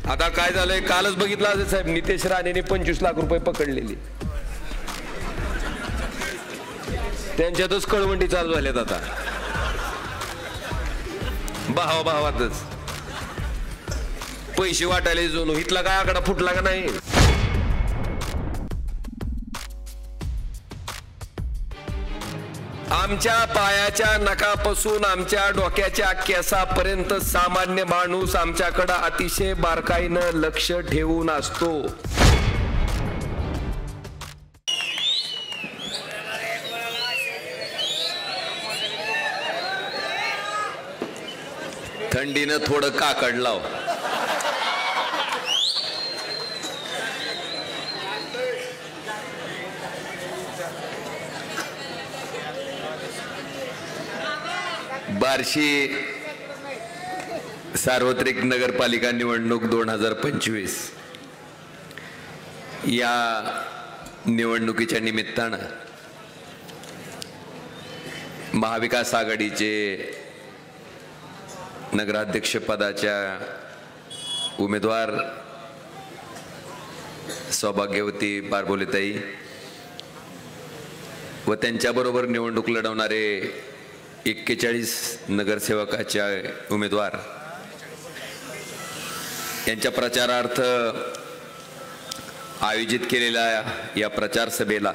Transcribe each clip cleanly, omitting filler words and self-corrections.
आता काय झालंय, कालच बघितलं असेल साहेब, नितेश राणेने 25 लाख रुपये पकडलेले, त्यांच्यातच कळवंडी चालू झाल्यात आता भावातच पैसे वाटायला जोनू. इथला काय आकडा फुटला का नाही? आमच्या पायाच्या नखापासून आमच्या डोक्याच्या केसापर्यंत सामान्य माणूस आमच्याकडे अतिशय बारकाईनं लक्ष ठेवून असतो. थंडीनं थोडं काकड लाव. बार्शी सार्वत्रिक नगरपालिका निवडणूक 2025 या निवडणुकीच्या निमित्तानं महाविकास आघाडीचे नगराध्यक्ष पदाच्या उमेदवार सौभाग्यवती बारबोलेताई व त्यांच्याबरोबर निवडणूक लढवणारे 41 नगरसेवकाच्या उमेदवार यांच्या प्रचारार्थ आयोजित केलेल्या या प्रचार सभेला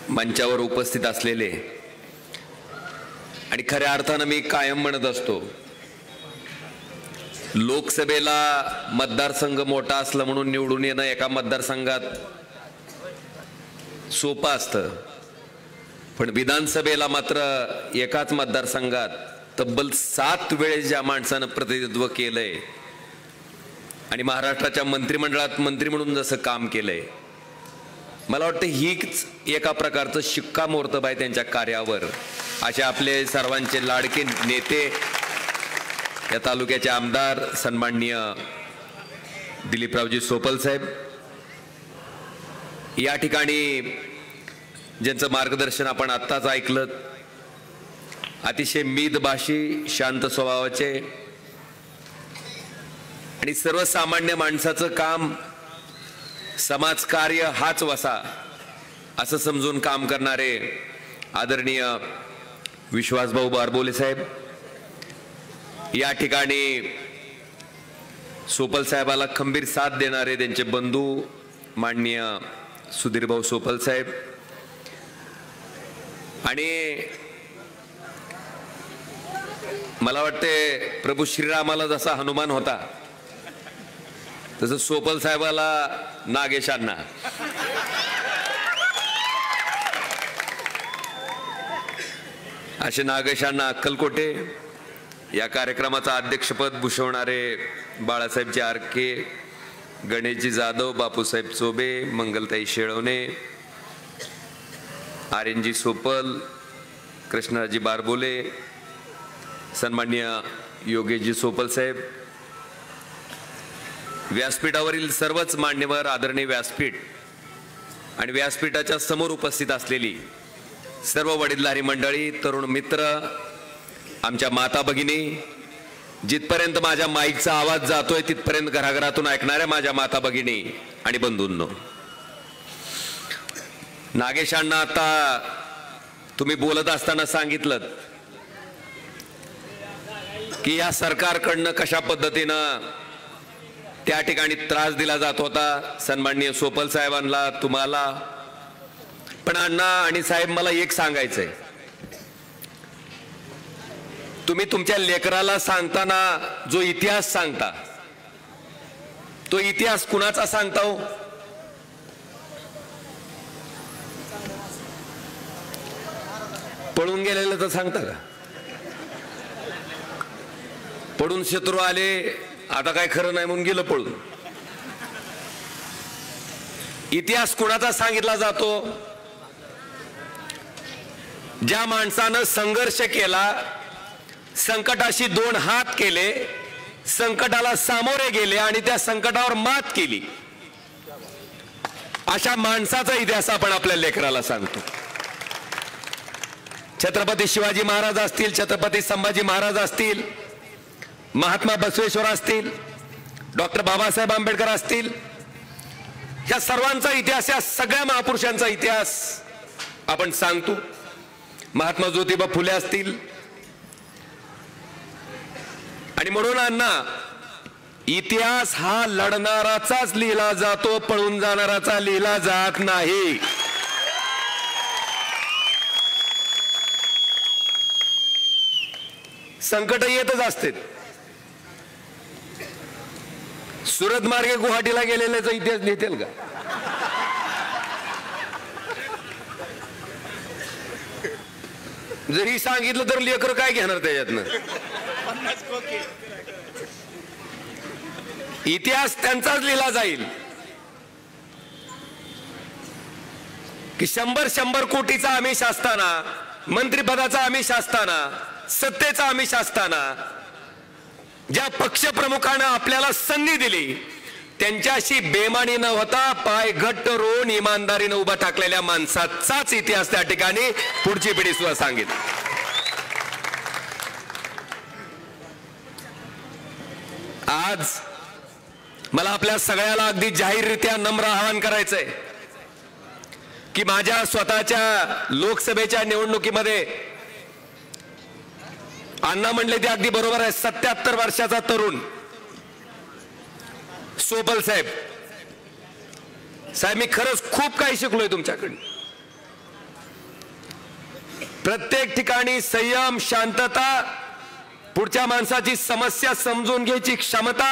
मंचावर उपस्थित असलेले आणि खऱ्या अर्थानं मी कायम म्हणत असतो, लोकसभेला मतदारसंघ मोठा असला म्हणून निवडून येणं एका मतदारसंघात सोपं असतं, पण विधानसभेला मात्र एकाच मतदारसंघात तब्बल 7 वेळेस ज्या माणसानं प्रतिनिधित्व केलंय आणि महाराष्ट्राच्या मंत्रिमंडळात मंत्री म्हणून जसं काम केलंय, मला वाटतं हीच एका प्रकारचं शिक्कामोर्तब आहे त्यांच्या कार्यावर. असे आपले सर्वांचे लाडके नेते या तालुक्याचे आमदार सन्माननीय दिलीपरावजी सोपल साहेब, या ठिकाणी ज्यांचं मार्गदर्शन आपण आत्ताच ऐकलं, अतिशय मितभाषी शांत स्वभावाचे आणि सर्वसामान्य माणसाचं काम समाजकार्य हाच वसा असं समजून काम करणारे आदरणीय विश्वासभाऊ बारबोले साहेब, या ठिकाणी सोपल साहेबाला खंबीर साथ देणारे त्यांचे बंधू माननीय सुधीरभाऊ सोपल साहेब, आणि मला वाटते प्रभू श्रीरामाला जसा हनुमान होता तसं सोपल साहेबाला नागेशांना, असे नागेशांना अक्कलकोटे, या कार्यक्रमाचं अध्यक्षपद भूषवणारे बाळासाहेबजी आरके, गणेशजी जाधव, बापूसाहेब चोबे, मंगलताई शेळवणे, आर्यनजी सोपल, कृष्णाजी बारबोले, सन्माननीय योगेशजी सोपल साहेब, व्यासपीठावरील सर्वच मान्यवर, आदरणीय व्यासपीठ आणि व्यासपीठाच्या समोर उपस्थित असलेली सर्व वडीलधारी मंडळी, तरुण मित्र, आमच्या माता भगिनी, जिथपर्यंत माझ्या माईकचा आवाज जातोय तिथपर्यंत घराघरातून ऐकणाऱ्या माझ्या माता भगिनी आणि बंधूंनो, नागेशांना आता तुम्ही बोलत असताना सांगितलं की या सरकारकडनं कशा पद्धतीनं त्या ठिकाणी त्रास दिला जात होता सन्माननीय सोपल साहेबांना, तुम्हाला पण. अण्णा आणि साहेब, मला एक सांगायचंय, तुम्ही तुमच्या लेकराला सांगताना जो इतिहास सांगता तो इतिहास कुणाचा सांगता हो? पळून गेलेलं तर सांगता का? पडून शत्रू आले, आता काय खरं नाही म्हणून गेलं पळून. इतिहास कुणाचा सांगितला जातो? ज्या माणसानं संघर्ष केला, संकटाशी 2 हात केले, संकटाला सामोरे गेले आणि त्या संकटावर मात केली, अशा माणसाचा इतिहास आपण आपल्या लेकराला सांगतो. छत्रपती शिवाजी महाराज असतील, छत्रपती संभाजी महाराज असतील, महात्मा बसवेश्वर असतील, डॉक्टर बाबासाहेब आंबेडकर असतील, या सर्वांचा इतिहास, या सगळ्या महापुरुषांचा इतिहास आपण सांगतो. महात्मा ज्योतिबा फुले असतील. आणि म्हणून अण्णा, इतिहास हा लढणाराचाच लिहिला जातो, पळून जाणाराचा लिहिला जात नाही. संकट येतच असते. सुरत मार्गे गुवाहाटीला गेलेल्याचा इतिहास लिहितील का? जरी सांगितलं तर लेकर काय घेणार त्याच्यातनं? इतिहास त्यांचाच लिहिला जाईल की 100 कोटीचा आमिष असताना, मंत्रिपदाचा आमिष असताना, सत्तेचा आमिष असताना, ज्या पक्षप्रमुखानं आपल्याला संधी दिली त्यांच्याशी बेमानी न होता पाय घट्ट रोवून इमानदारीने उभा टाकलेल्या माणसाचाच इतिहास त्या ठिकाणी पुढची पिढी सुद्धा सांगेल. आज मला आपल्या सगळ्याला अगदी जाहीररित्या नम्र आवाहन करायचंय की माझ्या स्वतःच्या लोकसभेच्या निवडणुकीमध्ये अण्णा म्हणले ते अगदी बरोबर आहे. 77 वर्षाचा तरुण सोपल साहेब, मी खरंच खूप काही शिकलोय तुमच्याकडे. प्रत्येक ठिकाणी संयम, शांतता, पुढच्या माणसाची समस्या समजून घ्यायची क्षमता,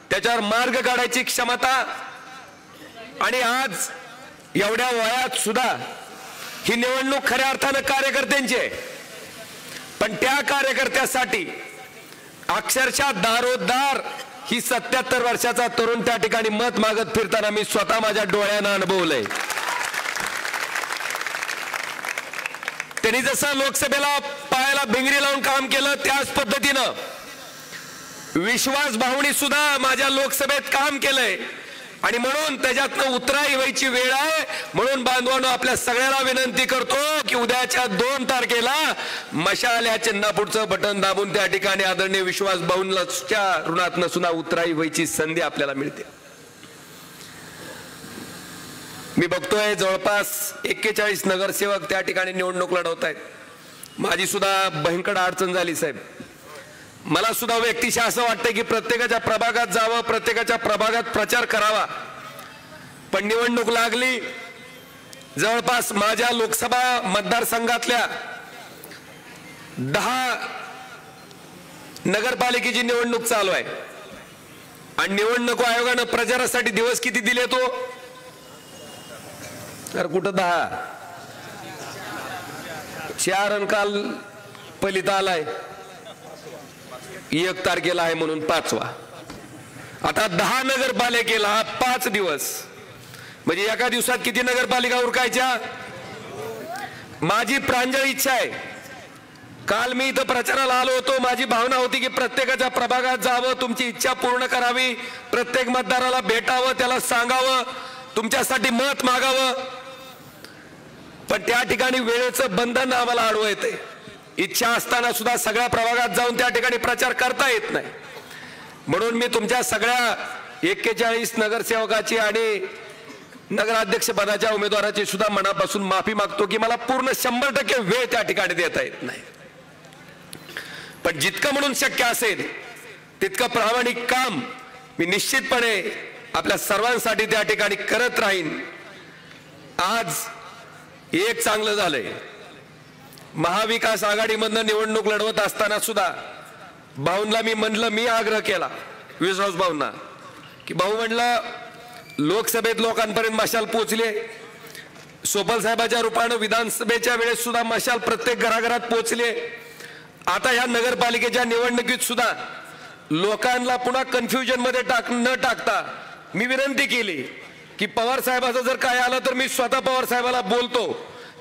त्याच्यावर मार्ग काढायची क्षमता. आणि आज एवढ्या वयात सुद्धा ही निवडणूक खऱ्या अर्थानं कार्यकर्त्यांची आहे. पण त्या कार्यकर्त्यासाठी अक्षरशः दारोदार ही 77 वर्षाचा तरुण त्या ठिकाणी मत मागत फिरताना मी स्वतः माझ्या डोळ्यानं अनुभवलंय. त्यांनी जसं लोकसभेला पायाला भिंगरी लावून काम केलं त्याच पद्धतीनं विश्वास भावनी सुद्धा माझ्या लोकसभेत काम केलंय. आणि म्हणून त्याच्यातनं उतराई व्हायची वेळ आहे. म्हणून बांधवांनो, आपल्या सगळ्याला विनंती करतो की उद्याच्या 2 तारखेला मशाल या चिन्हापुढचं बटन दाबून त्या ठिकाणी आदरणीय विश्वास भाऊंच्या ऋणातनं सुद्धा उतराई व्हायची संधी आपल्याला मिळते. मी बघतोय जवळपास 41 नगरसेवक त्या ठिकाणी निवडणूक लढवत आहेत. माझी सुद्धा भयंकर अडचण झाली साहेब. मला सुद्धा व्यक्तिशः असं वाटतं की प्रत्येकाच्या प्रभागात जावं, प्रत्येकाच्या प्रभागात प्रचार करावा. पण निवडणूक लागली. जवळपास माझ्या लोकसभा मतदारसंघातल्या 10 नगरपालिकेची निवडणूक चालू आहे. आणि निवडणूक आयोगानं प्रचारासाठी दिवस किती दिले तो? तर कुठं 10, 4 आणि काल पलिता आलाय 1 तारखेला आहे म्हणून 5वा. आता 10 नगरपालिकेला 5 दिवस म्हणजे एका दिवसात किती नगरपालिका उरकायच्या? माझी प्रांजळ इच्छा आहे. काल मी इथं प्रचाराला आलो होतो. माझी भावना होती की प्रत्येकाच्या प्रभागात जावं, तुमची इच्छा पूर्ण करावी, प्रत्येक मतदाराला भेटावं, त्याला सांगावं, तुमच्यासाठी मत मागावं. पण त्या ठिकाणी वेळेचं बंधन आम्हाला आडवं येते. इच्छा असताना सुद्धा सगळ्या प्रभागात जाऊन त्या ठिकाणी प्रचार करता येत नाही. म्हणून मी तुमच्या सगळ्या 41 नगरसेवकाची आणि नगराध्यक्ष पदाच्या उमेदवाराची सुद्धा मनापासून माफी मागतो की मला पूर्ण 100% वेळ त्या ठिकाणी देता येत नाही. पण जितकं म्हणून शक्य असेल तितकं प्रामाणिक काम मी निश्चितपणे आपल्या सर्वांसाठी त्या ठिकाणी करत राहीन. आज एक चांगलं झालंय, महाविकास आघाडीमधनं निवडणूक लढवत असताना सुद्धा भाऊंना मी म्हणलं, मी आग्रह केला विश्वास भाऊंना की भाऊ म्हणलं लोकसभेत लोकांपर्यंत मशाल पोहोचले, सोपल साहेबाच्या रूपानं विधानसभेच्या वेळेस सुद्धा मशाल प्रत्येक घराघरात पोहोचले. आता ह्या नगरपालिकेच्या निवडणुकीत सुद्धा लोकांना पुन्हा कन्फ्युजन मध्ये न टाकता मी विनंती केली की पवार साहेबाचं जर काय आलं तर मी स्वतः पवार साहेबाला बोलतो,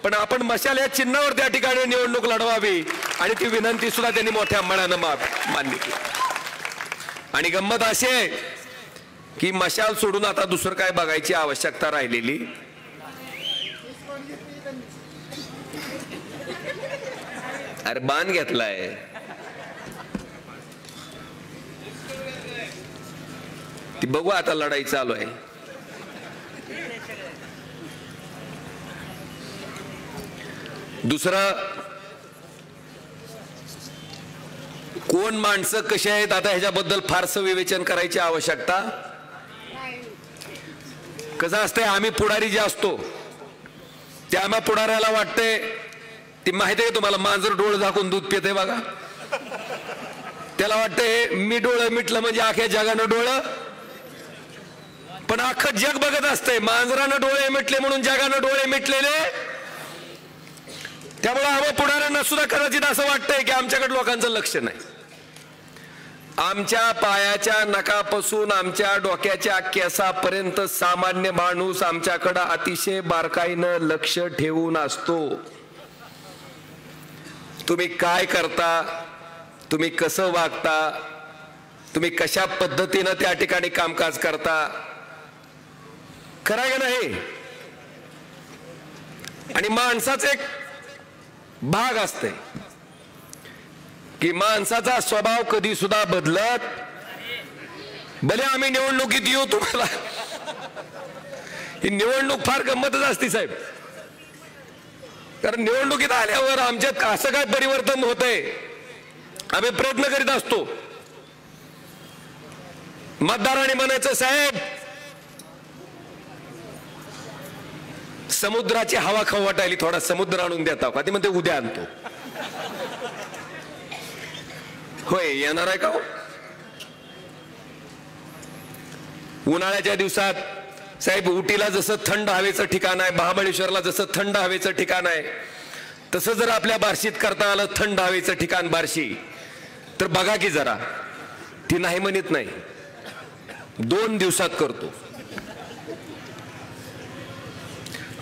पण आपण मशाल या चिन्हावर त्या ठिकाणी निवडणूक लढवावी. आणि ती विनंती सुद्धा त्यांनी मोठ्या मनानं मान्य केली. आणि गंमत अशी आहे की मशाल सोडून आता दुसरं काय बघायची आवश्यकता राहिलेली अरे बाण घेतलाय. ती बघू आता लढाई चालू आहे. दुसरं, कोण माणसं कशी आहेत आता ह्याच्याबद्दल फारसं विवेचन करायची आवश्यकता. कसं असतंय, आम्ही पुढारी जे असतो त्या आम्हा पुढाऱ्याला वाटतंय, ती माहिती आहे तुम्हाला, मांजर डोळ झाकून दूध पिते बघा, त्याला वाटतंय मी डोळं मिटलं म्हणजे अख्या जगानं डोळं, पण अख्खं जग बघत असतंय मांजरानं डोळे मिटले म्हणून जगानं डोळे मिटलेले. त्यामुळे आम्हा पुढाऱ्यांना सुद्धा कदाचित असं वाटतंय की आमच्याकडे लोकांचं लक्ष नाही. आमच्या पायाच्या नखापासून आमच्या डोक्याच्या केसापर्यंत सामान्य माणूस आमच्याकडे अतिशय बारकाईनं लक्ष ठेवून असतो. तुम्ही काय करता, तुम्ही कसं वागता, तुम्ही कशा पद्धतीनं त्या ठिकाणी कामकाज करता, खरं का नाही. आणि माणसाचा एक भाग असते की माणसाचा स्वभाव कधी सुद्धा बदलत. भले आम्ही निवडणुकीत येऊ, तुम्हाला ही निवडणूक फार गंमतच असते साहेब, कारण निवडणुकीत आल्यावर आमच्यात असं काय परिवर्तन होतंय, आम्ही प्रयत्न करीत असतो. मतदारांनी म्हणायचं, साहेब समुद्राची हवा खाऊ वाटायली, थोडा समुद्र आणून देता का? ती म्हणते उद्या आणतो. होय, येणार आहे का? उन्हाळ्याच्या दिवसात साहेब उटीला जसं थंड हवेचं ठिकाण आहे, महाबळेश्वरला जसं थंड हवेचं ठिकाण आहे, तसं जर आपल्या बार्शीत करता आलं थंड हवेचं ठिकाण बार्शी, तर बघा की जरा, ती नाही म्हणत नाही, 2 दिवसात करतो.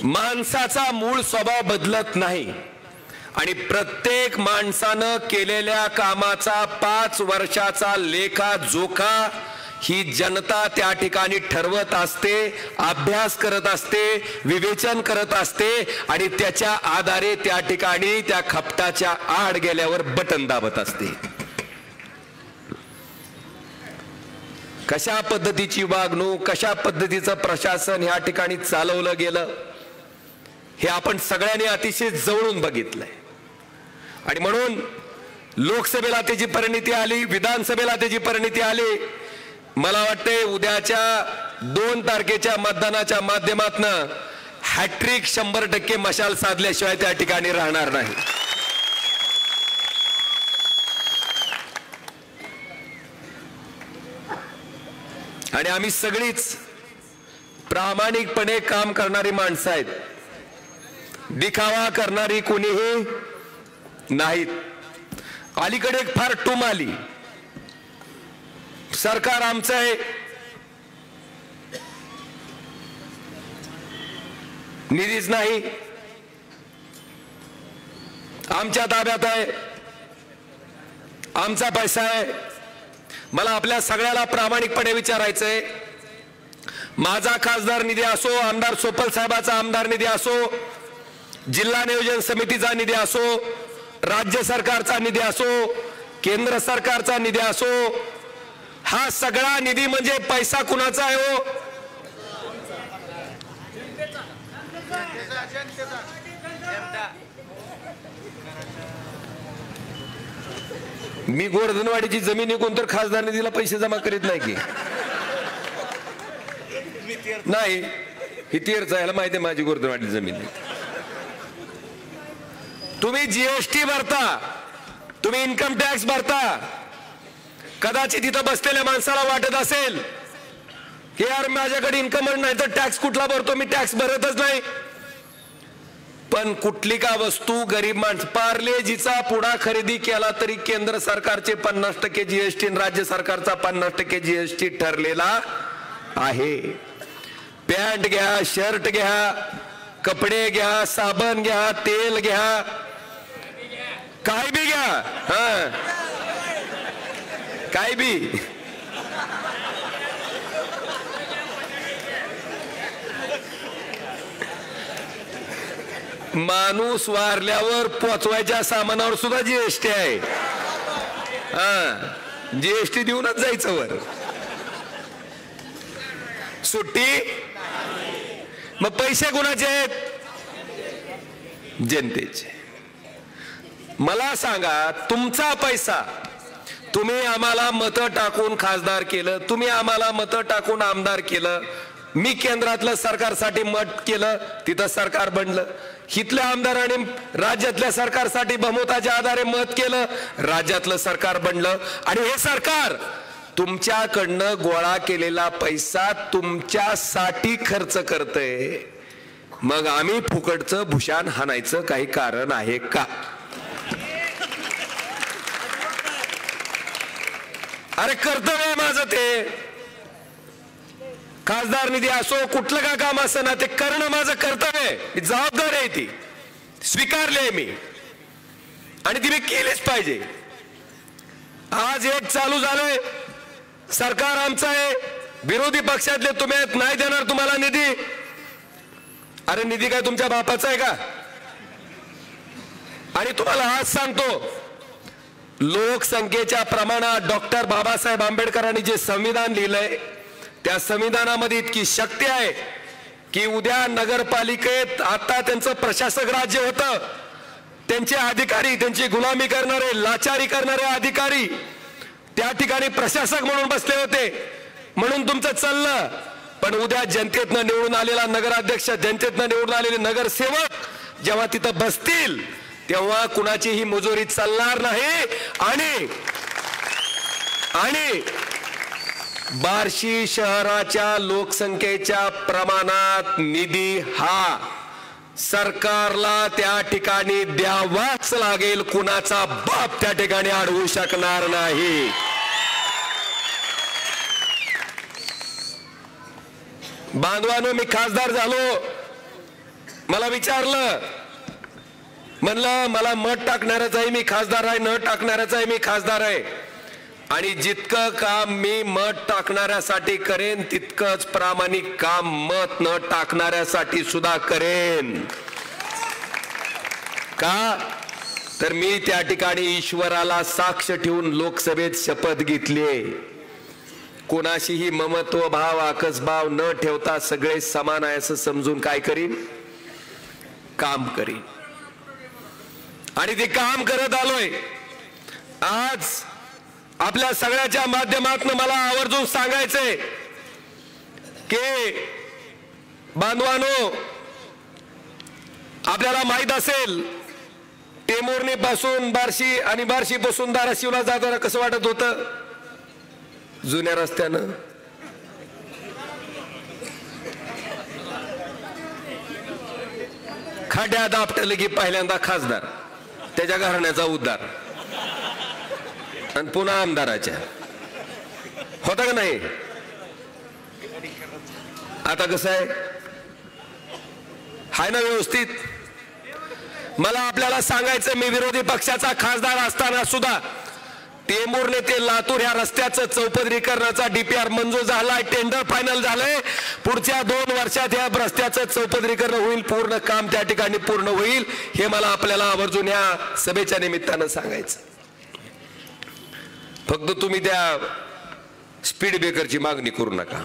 माणसाचा मूळ स्वभाव बदलत नाही आणि प्रत्येक माणसानं केलेल्या कामाचा 5 वर्षाचा लेखा जोखा ही जनता त्या ठिकाणी ठरवत असते, अभ्यास करत असते, विवेचन करत असते आणि त्याच्या आधारे त्या ठिकाणी त्या खपटाच्या आड गेल्यावर बटन दाबत असते. कशा पद्धतीची वागणूक, कशा पद्धतीचं प्रशासन ह्या ठिकाणी चालवलं गेलं हे आपण सगळ्यांनी अतिशय जवळून बघितलंय. आणि म्हणून लोकसभेला त्याची परिणिती आली, विधानसभेला त्याची परिणिती आली. मला वाटते उद्याच्या 2 तारखेच्या मतदानाच्या माध्यमातून हॅट्रिक 100% मशाल साधल्याशिवाय त्या ठिकाणी राहणार नाही. आणि आम्ही सगळीच प्रामाणिकपणे काम करणारी माणसं आहेत, दिखावा करणारी कोणीही नाहीत. अलीकडे एक फार टूम आली, सरकार आमचं आहे, निधीच नाही, आमच्या ताब्यात आहे, आमचा पैसा आहे. मला आपल्या सगळ्याला प्रामाणिकपणे विचारायचंय, माझा खासदार निधी असो, आमदार सोपल साहेबाचा आमदार निधी असो, जिल्हा नियोजन समितीचा निधी असो, राज्य सरकारचा निधी असो, केंद्र सरकारचा निधी असो, हा सगळा निधी म्हणजे पैसा कुणाचा आहे हो? मी गोरधनवाडीची जमीन विकून तर खासदार निधीला पैसे जमा करीत नाही की नाही, ही तीरचा याला माहिती आहे माझी गोरधनवाडी जमीन. तुम्ही जीएसटी भरता, तुम्ही इन्कम टॅक्स भरता. कदाचित इथं बसलेल्या माणसाला वाटत असेल की यार माझ्याकडे इन्कम नाही तर टॅक्स कुठला भरतो, मी टॅक्स भरतच नाही. पण कुठली का वस्तू गरीब माणस, पार्लेजीचा पुडा खरेदी केला तरी केंद्र सरकारचे 50% जीएसटी, राज्य सरकारचा 50% जीएसटी ठरलेला आहे. पॅन्ट घ्या, शर्ट घ्या, कपडे घ्या, साबण घ्या, तेल घ्या, काय बी घ्या, हा काय बी. माणूस वारल्यावर पोचवायच्या सामानावर सुद्धा जीएसटी आहे. हा, जीएसटी देऊनच जायचं वर. सुट्टी मग पैसे कुणाचे आहेत? जनतेचे. मला सांगा, तुमचा पैसा तुम्ही आम्हाला मतं टाकून खासदार केलं, तुम्ही आम्हाला मतं टाकून आमदार केलं, मी केंद्रातलं सरकारसाठी मत केलं, तिथं सरकार बनलं. हितल्या आमदारांनी राज्यातल्या सरकारसाठी बहुमताच्या आधारे मत केलं, राज्यातलं सरकार बनलं. आणि हे सरकार तुमच्याकडनं गोळा केलेला पैसा तुमच्यासाठी खर्च करतंय. मग आम्ही फुकटचं भूषण हाणायचं काही कारण आहे का? अरे कर्तव्य आहे माझं ते. खासदार निधी असो, कुठलं का काम असं ना, ते करणं माझं कर्तव्य आहे. जबाबदारी आहे, ती स्वीकारली आहे मी आणि ती मी केलीच पाहिजे. आज एक चालू झालंय, सरकार आमचं आहे, विरोधी पक्षातले तुम्ही नाही देणार तुम्हाला निधी. अरे निधी काय तुमच्या बापाचा आहे का? आणि तुम्हाला आज सांगतो, लोकसंख्येच्या प्रमाणात डॉक्टर बाबासाहेब आंबेडकरांनी जे संविधान लिहिलंय, त्या संविधानामध्ये इतकी शक्ती आहे की उद्या नगरपालिकेत आता त्यांचं प्रशासक राज्य होतं, त्यांचे अधिकारी, त्यांची गुलामी करणारे, लाचारी करणारे अधिकारी त्या ठिकाणी प्रशासक म्हणून बसले होते, म्हणून तुमचं चाललं. पण उद्या जनतेतनं निवडून आलेला नगराध्यक्ष, जनतेतनं निवडून आलेले नगरसेवक जेव्हा तिथं बसतील तेव्हा कुणाचीही मुजोरी चालणार नाही. आणि बार्शी शहराच्या लोकसंख्येच्या प्रमाणात निधी हा सरकारला त्या ठिकाणी द्यावाच लागेल. कुणाचा बाप त्या ठिकाणी अडवू शकणार नाही. बांधवानो, मी खासदार झालो, मला विचारलं, म्हणलं मला मत टाकणारच आहे मी खासदार आहे, न टाकणारच आहे मी खासदार आहे. आणि जितकं काम मी मत टाकणाऱ्यासाठी करेन तितकंच प्रामाणिक काम मत न टाकणाऱ्यासाठी सुद्धा करेन. का तर मी त्या ठिकाणी ईश्वराला साक्ष ठेवून लोकसभेत शपथ घेतली, कोणाशीही ममत्व भाव आकसभाव न ठेवता सगळे समान आहे असं समजून काय करीन, काम करीन. आणि ते काम करत आलोय. आज आपल्या सगळ्याच्या माध्यमातून मला आवर्जून सांगायचंय की बांधवानो, आपल्याला माहित असेल टेंभुर्णी पासून बार्शी आणि बार्शी पासून धाराशिवला जाताना कसं वाटत होतं जुन्या रस्त्यानं. खड्यात आपटलं की पहिल्यांदा खासदार, त्याच्या घराण्याचा उद्धार आणि पुन्हा आमदाराच्या. होता का नाही? आता कसं आहे, हाय ना व्यवस्थित? मला आपल्याला सांगायचं, मी विरोधी पक्षाचा खासदार असताना सुद्धा टेंभुर्णी ते लातूर ह्या रस्त्याचं चौपदरीकरणाचा डीपीआर मंजूर झालाय, टेंडर फायनल झालंय. पुढच्या 2 वर्षात या रस्त्याचं चौपदरीकरण होईल, पूर्ण काम त्या ठिकाणी पूर्ण होईल. हे मला आपल्याला आवर्जून या सभेच्या निमित्तानं सांगायचं. फक्त तुम्ही त्या स्पीड ब्रेकरची मागणी करू नका.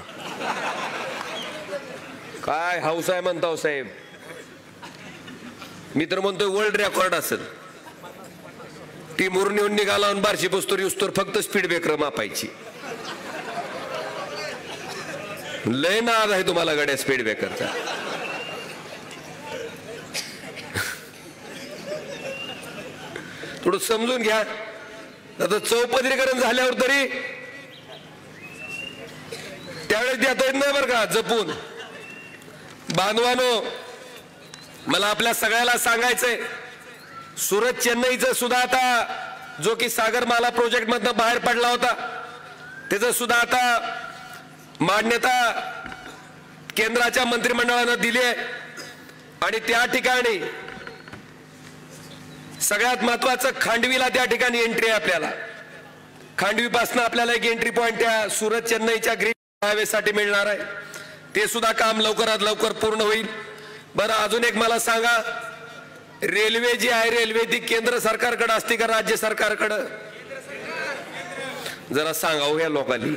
काय हाऊस आहे म्हणता साहेब? मी तर म्हणतोय वर्ल्ड रेकॉर्ड असेल. टेंभुर्णीहून निघाला आणि बार्शी पोस्तोर युस्तोर फक्त स्पीड ब्रेकर मापायची. लय नाद आहे तुम्हाला गड्या स्पीड ब्रेकरचा. थोडं समजून घ्या. आता चौपदरीकरण झाल्यावर तरी त्यावेळेस देता येत नाही बरं का, जपून. बांधवानो, मला आपल्या सगळ्याला सांगायचंय, सुरत चेन्नईचं सुद्धा आता, जो की सागरमाला प्रोजेक्ट मधनं बाहेर पडला होता, त्याचं सुद्धा आता मान्यता केंद्राच्या मंत्रिमंडळानं दिली आहे. आणि त्या ठिकाणी सगळ्यात महत्वाचं, खांडवीला त्या ठिकाणी एंट्री आहे आपल्याला. खांडवीपासून आपल्याला एक एंट्री पॉइंट त्या सुरत चेन्नईच्या ग्रीन हायवे साठी मिळणार आहे. ते सुद्धा काम लवकरात लवकर पूर्ण होईल. बरं, अजून एक मला सांगा, रेल्वे जी आहे, रेल्वे ती केंद्र सरकारकडे असते का राज्य सरकारकडे? जरा सांगावं या लोकांनी.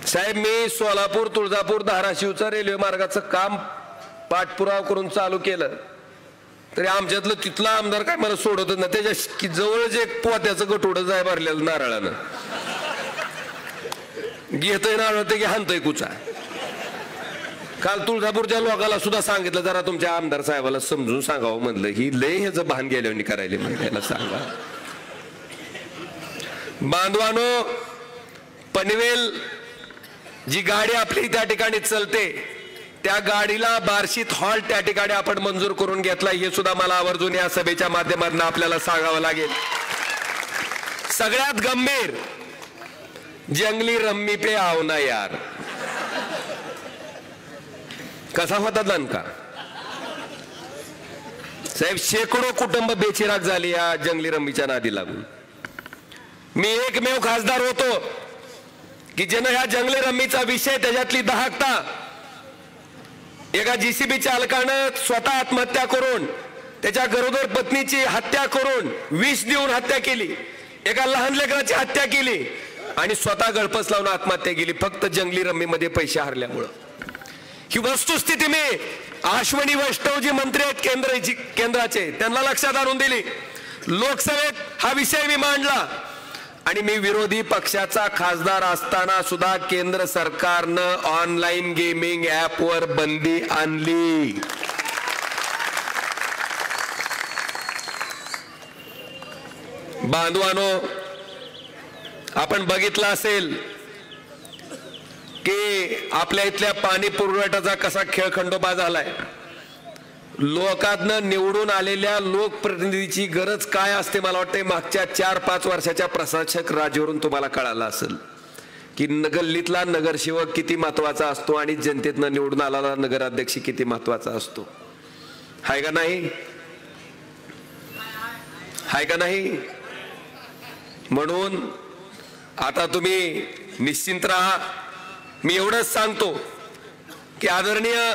साहेब, मी सोलापूर, तुळजापूर, धाराशिवचं रेल्वे मार्गाचं काम पाठपुरावा करून चालू केलं तरी आमच्यातलं तिथला आमदार काय मला सोडतच ना. त्याच्या जवळच एक पोत्याचं गटोडं जाय भरलेलं नारळानं, घेतय नारळ ते हाणतय कुचा. काल तुळजापूरच्या लोकांना सुद्धा सांगितलं, जरा तुमच्या आमदार साहेबाला समजून सांगावं म्हणलं, ही लय ह्याचं भान गेल्यावर करायला म्हणजे सांगा. बांधवानो, पनवेल जी गाडी आपली त्या ठिकाणी चलते त्या गाडीला बार्शीत हॉल्ट त्या ठिकाणी आपण मंजूर करून घेतला, हे सुद्धा मला आवर्जून या सभेच्या माध्यमातून आपल्याला सांगावं लागेल. सगळ्यात गंभीर, जंगली रम्मी पे आओ ना यार. कसा होता दणका साहेब. शेकडो कुटुंब बेचिराग झाली या जंगली रम्मीच्या नादी लागून. मी एकमेव खासदार होतो की ज्यानं ह्या जंगली रम्मीचा विषय त्याच्यातली दहाकता एका जीसीबी चालकानं स्वतः आत्महत्या करून त्याच्या गरोदर पत्नीची हत्या करून विष देऊन हत्या केली, एका लहान लेकराची हत्या केली आणि स्वतः गळपस लावून आत्महत्या केली फक्त जंगली रम्मीमध्ये पैसे हरल्यामुळं. ही वस्तुस्थिती मी अश्विनी वैष्णव जी मंत्री आहेत केंद्राचे त्यांना लक्षात आणून दिली. लोकसभेत हा विषय मी मांडला आणि मी विरोधी पक्षाचा खासदार असताना सुद्धा केंद्र सरकारनं ऑनलाईन गेमिंग ऍपवर बंदी आणली. बांधवानो, आपण बघितलं असेल की आपल्या इथल्या पाणी पुरवठ्याचा कसा खेळखंडोबा झालाय. लोकांना निवडून आलेल्या लोकप्रतिनिधीची गरज काय असते मला वाटतं मागच्या 4-5 वर्षाच्या प्रशासक राजेवरून तुम्हाला कळालं असेल की गल्लीतला नगरसेवक किती महत्वाचा असतो आणि जनतेतनं निवडून आलेला नगराध्यक्ष किती महत्वाचा असतो. हाय का नाही? हाय का नाही? म्हणून आता तुम्ही निश्चिंत राहा. मी एवढंच सांगतो की आदरणीय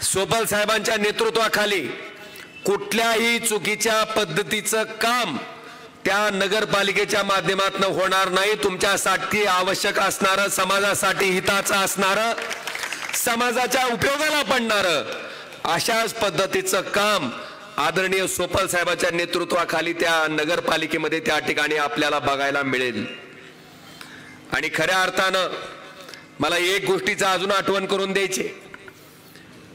सोपल साहेबांच्या नेतृत्वाखाली कुठल्याही चुकीच्या पद्धतीचं काम त्या नगरपालिकेच्या माध्यमातून होणार नाही. तुमच्यासाठी आवश्यक असणारं, समाजासाठी हिताचं असणारं, समाजाच्या उपयोगाला पडणारं अशाच पद्धतीचं काम आदरणीय सोपल साहेबांच्या नेतृत्वाखाली त्या नगरपालिकेमध्ये त्या ठिकाणी आपल्याला बघायला मिळेल. आणि खऱ्या अर्थानं मला एक गोष्टीचं अजून आठवण करून द्यायची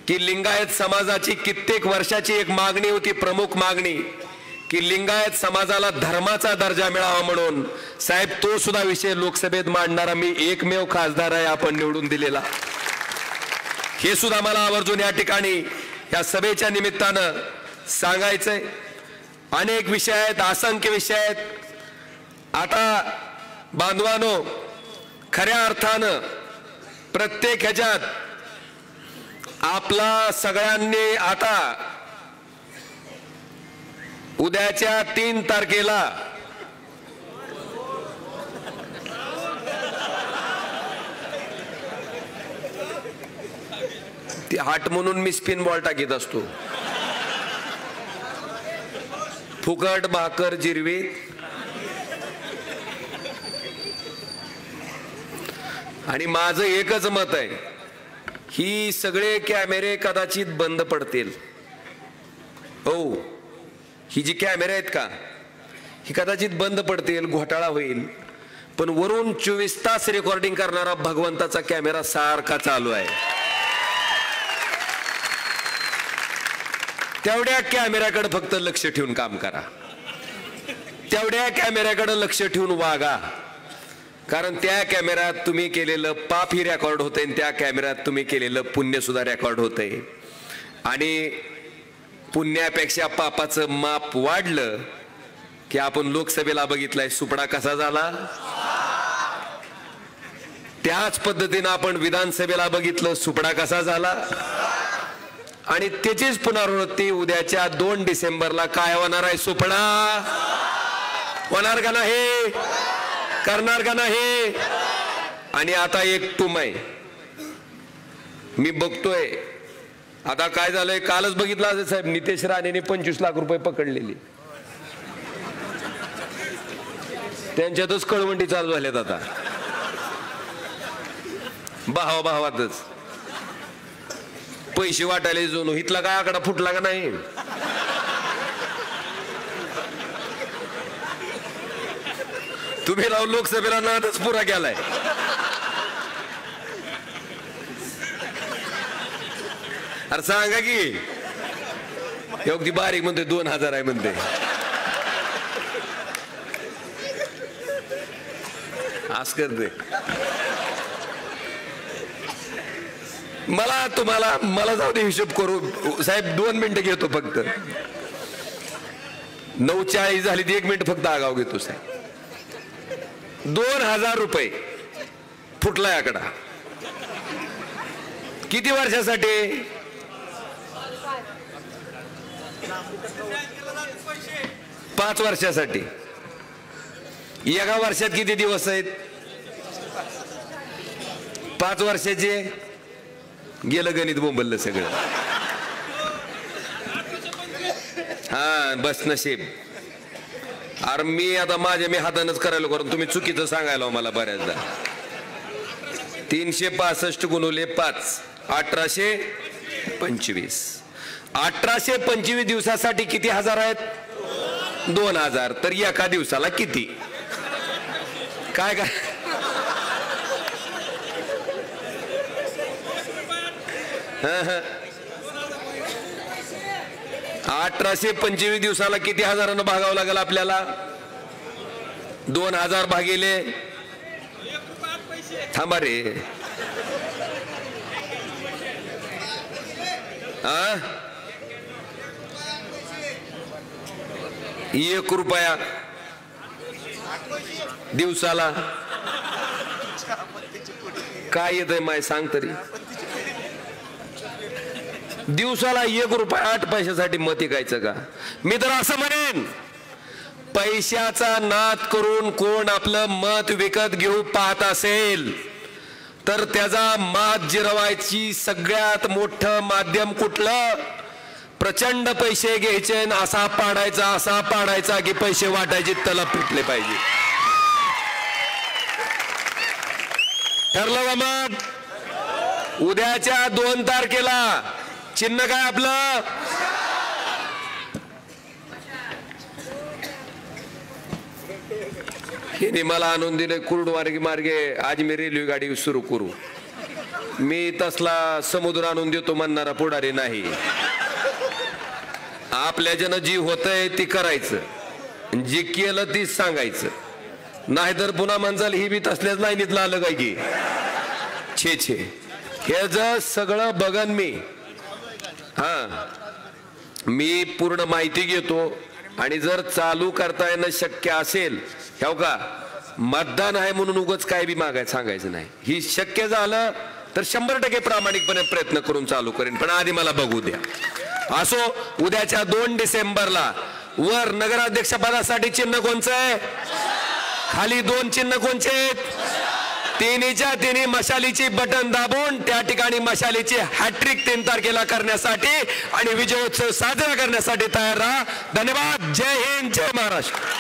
की लिंगायत समाजाची कित्येक वर्षाची एक मागणी होती, प्रमुख मागणी, की लिंगायत समाजाला धर्माचा दर्जा मिळावा म्हणून. साहेब, तो सुद्धा विषय लोकसभेत मांडणारा मी एकमेव खासदार आहे आपण निवडून दिलेला. हे सुद्धा मला आवर्जून या ठिकाणी या सभेच्या निमित्तानं सांगायचंय. अनेक विषय आहेत, असंख्य विषय आहेत. आता बांधवानो, खऱ्या अर्थानं प्रत्येक ह्याच्यात आपला सगळ्यांनी आता उद्याच्या 3 तारखेला ती हाट म्हणून मी स्पिन बॉल टाकीत असतो. फुकट भाकर जिरवी. आणि माझं एकच मत आहे, ही सगळे कॅमेरे कदाचित बंद पडतील. हो, ही जी कॅमेरे आहेत का ही कदाचित बंद पडतील, घोटाळा होईल, पण वरून 24 तास रेकॉर्डिंग करणारा भगवंताचा कॅमेरा सारखा चालू आहे. तेवढ्या कॅमेऱ्याकडे फक्त लक्ष ठेवून काम करा, तेवढ्या कॅमेऱ्याकडे लक्ष ठेवून वागा. कारण त्या कॅमेऱ्यात तुम्ही केलेलं पाप ही रेकॉर्ड होते आणि त्या कॅमेऱ्यात तुम्ही केलेलं पुण्य सुद्धा रेकॉर्ड होते. आणि पुण्यापेक्षा पापाचं माप वाढलं की आपण लोकसभेला बघितलंय सुपडा कसा झाला, त्याच पद्धतीनं आपण विधानसभेला बघितलं सुपडा कसा झाला. आणि त्याचीच पुनरावृत्ती उद्याच्या 2 डिसेंबरला काय होणार आहे? सुपडा होणार का नाही? करणार का नाही? आणि आता एक टूम आहे, मी बघतोय आता काय झालंय. कालच बघितलं असेल साहेब, नितेश राणेने 25 लाख रुपये पकडलेली, त्यांच्यातच कळवंडी चालू झाल्यात आता. भावाभावातच पैसे वाटायला जोनो इथला काय आकडा फुटला का नाही? तुम्ही राव लोकसभेला नादच पुरा केलाय. अरे सांगा की योगी बारीक म्हणते 2000 आहे म्हणते. आज करते मला जाऊ दे हिशोब करू साहेब. 2 मिनिटं घेतो फक्त. 9:40 झाली ती 1 मिनिट फक्त आगाव घेतो साहेब. 2000 रुपये फुटलाय आकडा. किती वर्षासाठी? 5 वर्षासाठी. एका वर्षात किती दिवस आहेत? 5 वर्षाचे. गेलं गणित बोंबललं सगळं. हा बस नशीब. अरे मी आता मी हातानच करायला करून तुम्ही चुकीचं सांगायला मला बऱ्याचदा. 365 गुणुले 5 1825. 1825 दिवसासाठी किती हजार आहेत? 2000. तर एका दिवसाला किती? काय 1825 दिवसाला किती हजारानं भागावं लागेल आपल्याला? 2000 भागिले थांबा रे. 1 रुपया दिवसाला काय येतंय माय सांग तरी. दिवसाला 1 रुपया 8 पैशासाठी मत ऐकायचं का? मी तर असं म्हणेन पैशाचा नाद करून कोण आपलं मत विकत घेऊ पाहत असेल तर त्याचा मात जिरवायची सगळ्यात मोठं माध्यम कुठलं? प्रचंड पैसे घ्यायचे असा पाडायचा की पैसे वाटायचे तलप पिटले पाहिजे. ठरलं का मग? उद्याच्या 2 तारखेला चिन्ह काय आपलं? हिने मला आणून दिले कुर्डवारगी मार्गे अजमेर रेल्वे गाडी सुरू करू. मी तसला समुद्र आणून देतो म्हणणारा पुढारी नाही. आपल्या जन जी होतंय ती करायचं, जी केलं तीच सांगायचं. नाहीतर पुन्हा म्हणचाल ही बी तसल्याच लाईनीतलं आलं काय की छे. हे जर सगळं बघन मी पूर्ण माहिती घेतो आणि जर चालू करता येणं शक्य असेल ह्याव का मतदान आहे म्हणून उगाच काय बी मागायचं सांगायचं नाही. ही शक्य झालं तर 100% प्रामाणिकपणे प्रयत्न करून चालू करेन. पण आधी मला बघू द्या. असो उद्याच्या 2 डिसेंबरला वर नगराध्यक्ष पदासाठी चिन्ह कोणचं आहे? खाली 2 चिन्ह कोणचे आहेत? तिन्हीच्या तिन्ही मशालीची बटन दाबून त्या ठिकाणी मशालीची हॅट्रिक 3 तारखेला करण्यासाठी आणि विजयोत्सव साजरा करण्यासाठी तयार राहा. धन्यवाद. जय हिंद, जय महाराष्ट्र.